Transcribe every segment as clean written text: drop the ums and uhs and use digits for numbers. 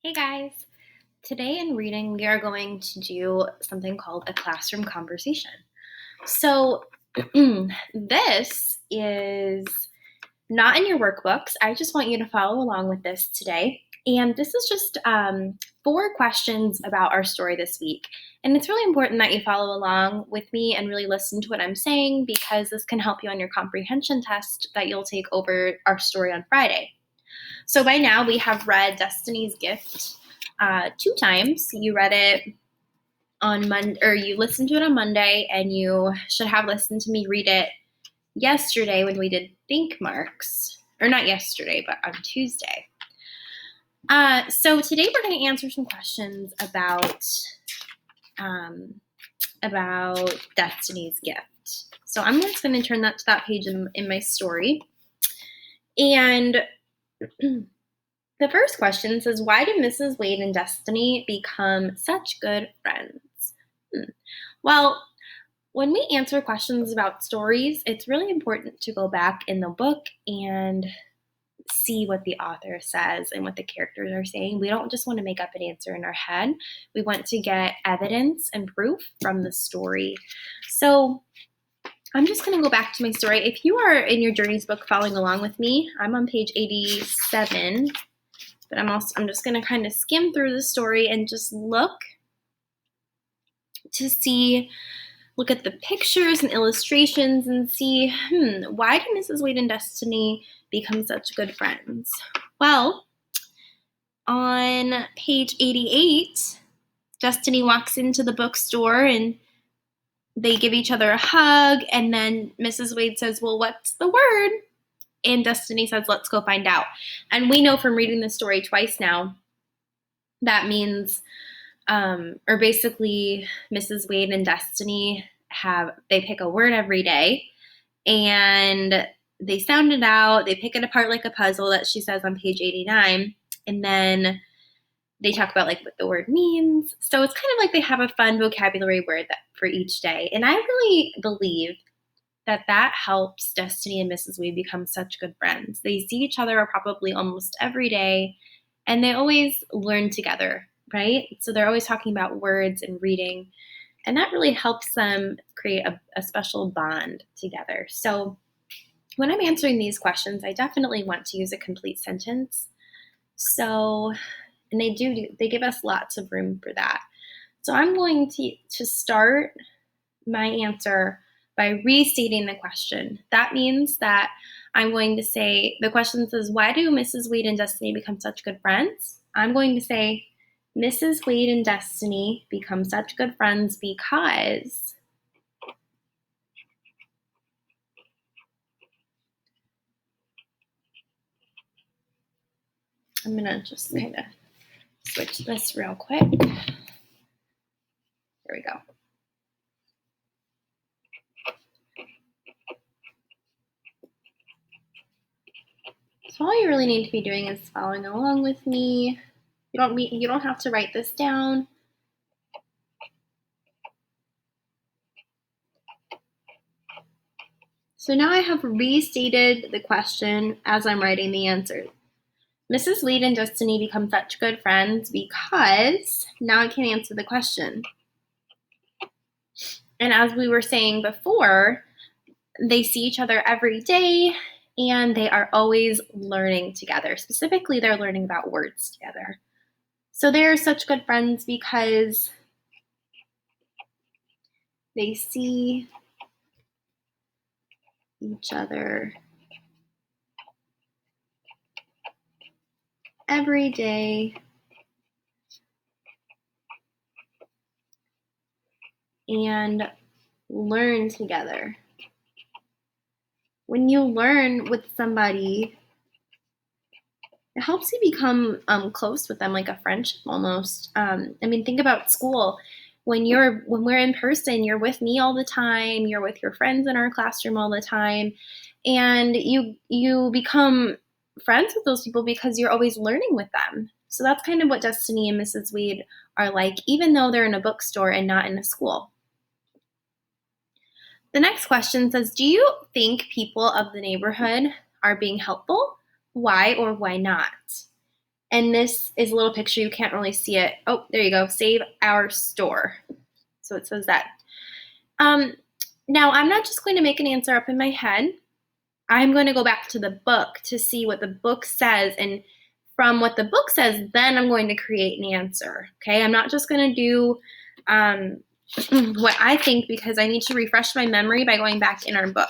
Hey guys! Today in reading, we are going to do something called a classroom conversation. So, this is not in your workbooks. I just want you to follow along with this today. And this is just 4 questions about our story this week. And it's really important that you follow along with me and really listen to what I'm saying because this can help you on your comprehension test that you'll take over our story on Friday. So by now we have read Destiny's Gift 2 times. You read it on Monday, or you listened to it on Monday, and you should have listened to me read it yesterday when we did think marks, or not yesterday, but on Tuesday. So today we're going to answer some questions about Destiny's Gift. So I'm just going to turn that to that page in my story. And the first question says, why did Mrs. Wade and Destiny become such good friends? Well, when we answer questions about stories, it's really important to go back in the book and see what the author says and what the characters are saying. We don't just want to make up an answer in our head. We want to get evidence and proof from the story. So I'm just going to go back to my story. If you are in your Journeys book following along with me, I'm on page 87. But I'm just going to kind of skim through the story and just look at the pictures and illustrations and see, why did Mrs. Wade and Destiny become such good friends? Well, on page 88, Destiny walks into the bookstore and they give each other a hug, and then Mrs. Wade says, well, what's the word? And Destiny says, let's go find out. And we know from reading the story twice now, that means, or basically Mrs. Wade and Destiny they pick a word every day and they sound it out. They pick it apart like a puzzle that she says on page 89. And then they talk about like what the word means. So it's kind of like they have a fun vocabulary word for each day. And I really believe that helps Destiny and Mrs. Wade become such good friends. They see each other probably almost every day, and they always learn together, right? So they're always talking about words and reading, and that really helps them create a special bond together. So when I'm answering these questions, I definitely want to use a complete sentence. So, and they give us lots of room for that. So I'm going to start my answer by restating the question. That means that I'm going to say, the question says, why do Mrs. Wade and Destiny become such good friends? I'm going to say, Mrs. Wade and Destiny become such good friends because I'm going to just kind of switch this real quick. Here we go. So all you really need to be doing is following along with me. You don't have to write this down. So now I have restated the question as I'm writing the answer. Mrs. Wade and Destiny become such good friends because now I can answer the question. And as we were saying before, they see each other every day and they are always learning together. Specifically, they're learning about words together. So they're such good friends because they see each other every day and learn together. When you learn with somebody, it helps you become close with them, like a friendship almost. Think about school. When we're in person, you're with me all the time. You're with your friends in our classroom all the time, and you become friends with those people because you're always learning with them. So that's kind of what Destiny and Mrs. Wade are like, even though they're in a bookstore and not in a school. The next question says, do you think people of the neighborhood are being helpful? Why or why not? And this is a little picture. You can't really see it. Oh, there you go. Save our store. So it says that. Now, I'm not just going to make an answer up in my head. I'm going to go back to the book to see what the book says. And from what the book says, then I'm going to create an answer. Okay, I'm not just going to do what I think, because I need to refresh my memory by going back in our book.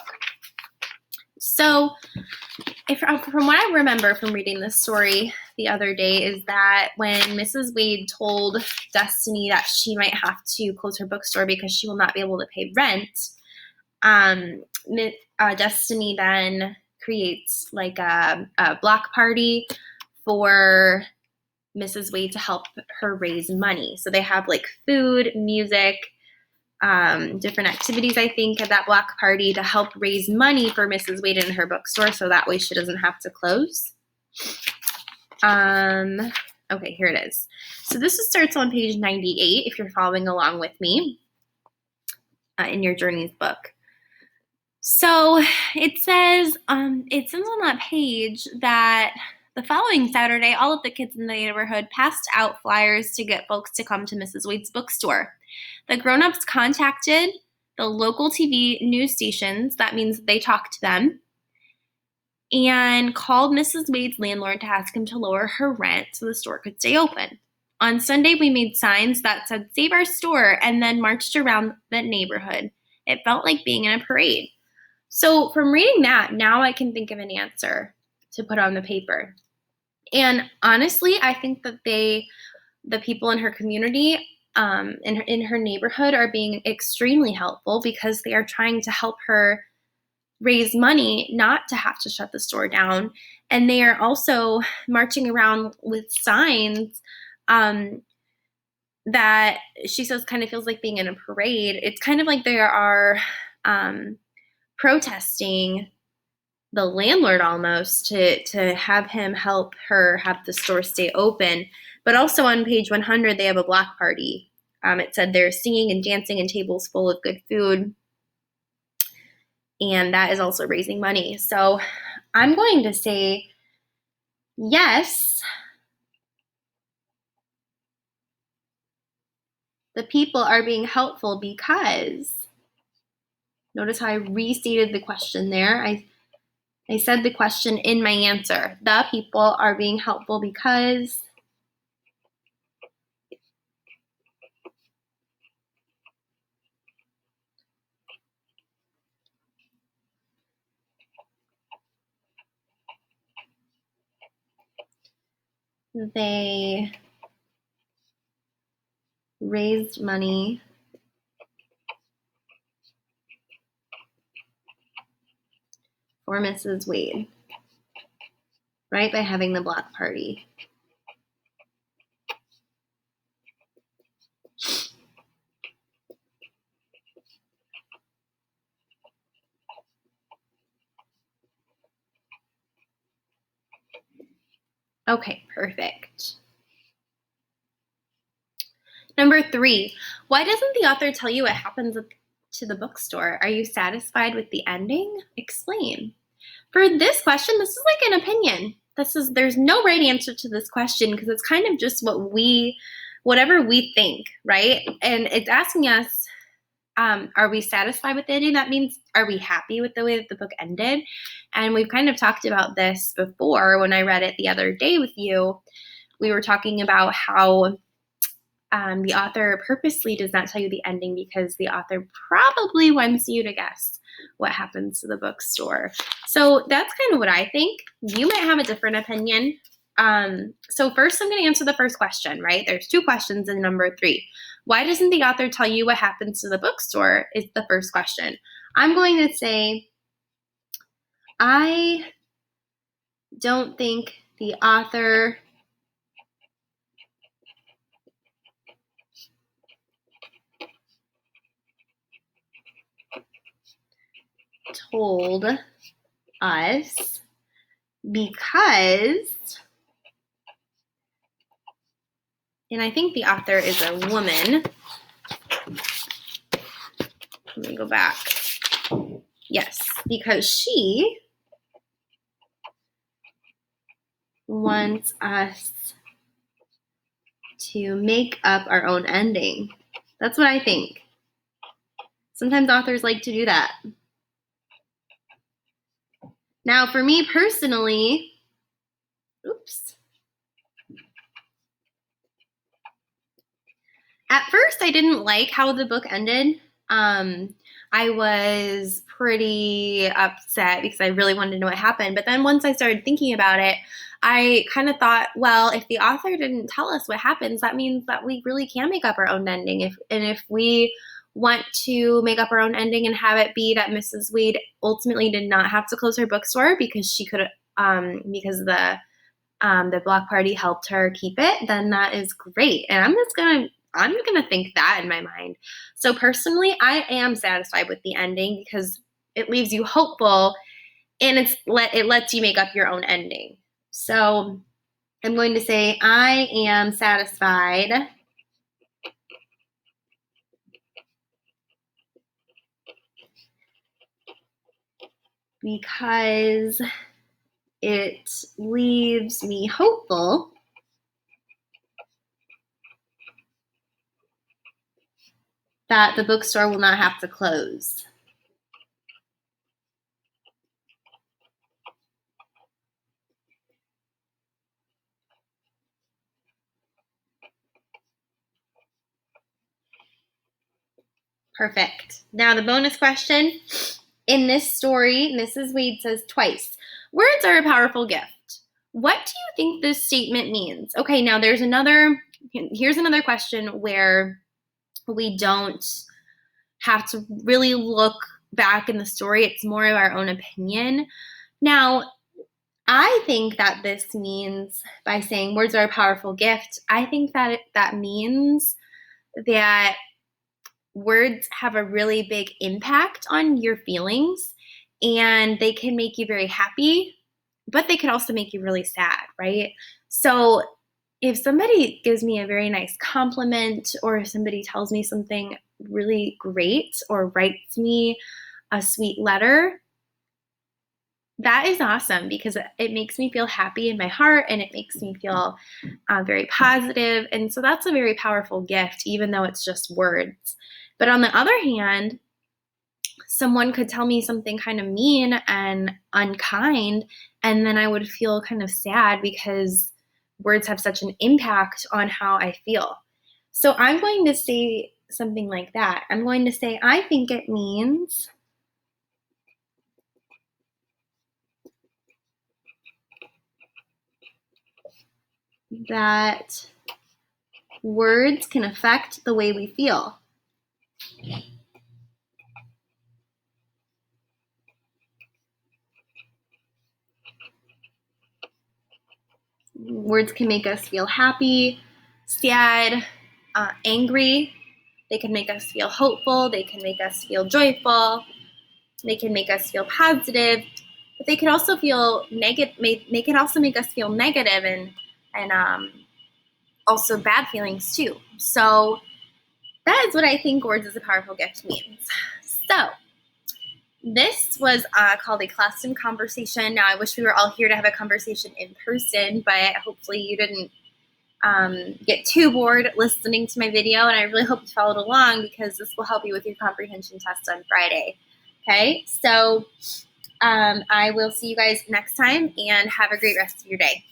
So from what I remember from reading this story the other day is that when Mrs. Wade told Destiny that she might have to close her bookstore because she will not be able to pay rent, Destiny then creates like a block party for Mrs. Wade to help her raise money. So they have like food, music, different activities, I think, at that block party to help raise money for Mrs. Wade in her bookstore, so that way she doesn't have to close. Okay, here it is. So this starts on page 98 if you're following along with me in your Journeys book. So it says on that page that the following Saturday, all of the kids in the neighborhood passed out flyers to get folks to come to Mrs. Wade's bookstore. The grown-ups contacted the local TV news stations, that means they talked to them, and called Mrs. Wade's landlord to ask him to lower her rent so the store could stay open. On Sunday, we made signs that said, "Save our store," and then marched around the neighborhood. It felt like being in a parade. So from reading that, now I can think of an answer to put on the paper. And honestly, I think that the people in her community, in her neighborhood, are being extremely helpful because they are trying to help her raise money not to have to shut the store down. And they are also marching around with signs that she says kind of feels like being in a parade. It's kind of like they are protesting the landlord almost to have him help her have the store stay open. But also on page 100, they have a block party. It said they're singing and dancing and tables full of good food. And that is also raising money. So I'm going to say yes. The people are being helpful because, notice how I restated the question there. I said the question in my answer. The people are being helpful because they raised money for Mrs. Wade, right, by having the block party. Okay, perfect. Number 3, why doesn't the author tell you what happens to the bookstore? Are you satisfied with the ending? Explain. For this question, this is like an opinion. There's no right answer to this question because it's kind of just whatever we think, right? And it's asking us, are we satisfied with the ending? That means, are we happy with the way that the book ended? And we've kind of talked about this before when I read it the other day with you. We were talking about how the author purposely does not tell you the ending because the author probably wants you to guess what happens to the bookstore. So that's kind of what I think. You might have a different opinion. So first I'm going to answer the first question, right? There's 2 questions in number 3. Why doesn't the author tell you what happens to the bookstore is the first question. I'm going to say, I don't think the author told us because, and I think the author is a woman. Let me go back. Yes, because she wants us to make up our own ending. That's what I think. Sometimes authors like to do that. Now, for me personally, at first I didn't like how the book ended. I was pretty upset because I really wanted to know what happened. But then once I started thinking about it, I kind of thought, well, if the author didn't tell us what happens, that means that we really can make up our own ending. If we want to make up our own ending and have it be that Mrs. Wade ultimately did not have to close her bookstore because she could, because the block party helped her keep it, then that is great. And I'm gonna think that in my mind. So personally, I am satisfied with the ending because it leaves you hopeful, and it lets you make up your own ending. So I'm going to say I am satisfied because it leaves me hopeful that the bookstore will not have to close. Perfect. Now the bonus question. In this story, Mrs. Wade says twice, words are a powerful gift. What do you think this statement means? Okay, now here's another question where we don't have to really look back in the story. It's more of our own opinion. Now, I think that this means, by saying words are a powerful gift, I think that that means that words have a really big impact on your feelings, and they can make you very happy, but they can also make you really sad, right? So if somebody gives me a very nice compliment, or if somebody tells me something really great, or writes me a sweet letter, that is awesome because it makes me feel happy in my heart, and it makes me feel very positive. And so that's a very powerful gift, even though it's just words. But on the other hand, someone could tell me something kind of mean and unkind, and then I would feel kind of sad because words have such an impact on how I feel. So I'm going to say something like that. I'm going to say, I think it means that words can affect the way we feel. Words can make us feel happy, sad, angry. They can make us feel hopeful. They can make us feel joyful. They can make us feel positive, but they can also feel negative. They can also make us feel negative and also bad feelings too. So that is what I think words as a powerful gift means. So this was called a classroom conversation. Now I wish we were all here to have a conversation in person, but hopefully you didn't get too bored listening to my video, and I really hope you followed along because this will help you with your comprehension test on Friday. Okay, so I will see you guys next time, and have a great rest of your day.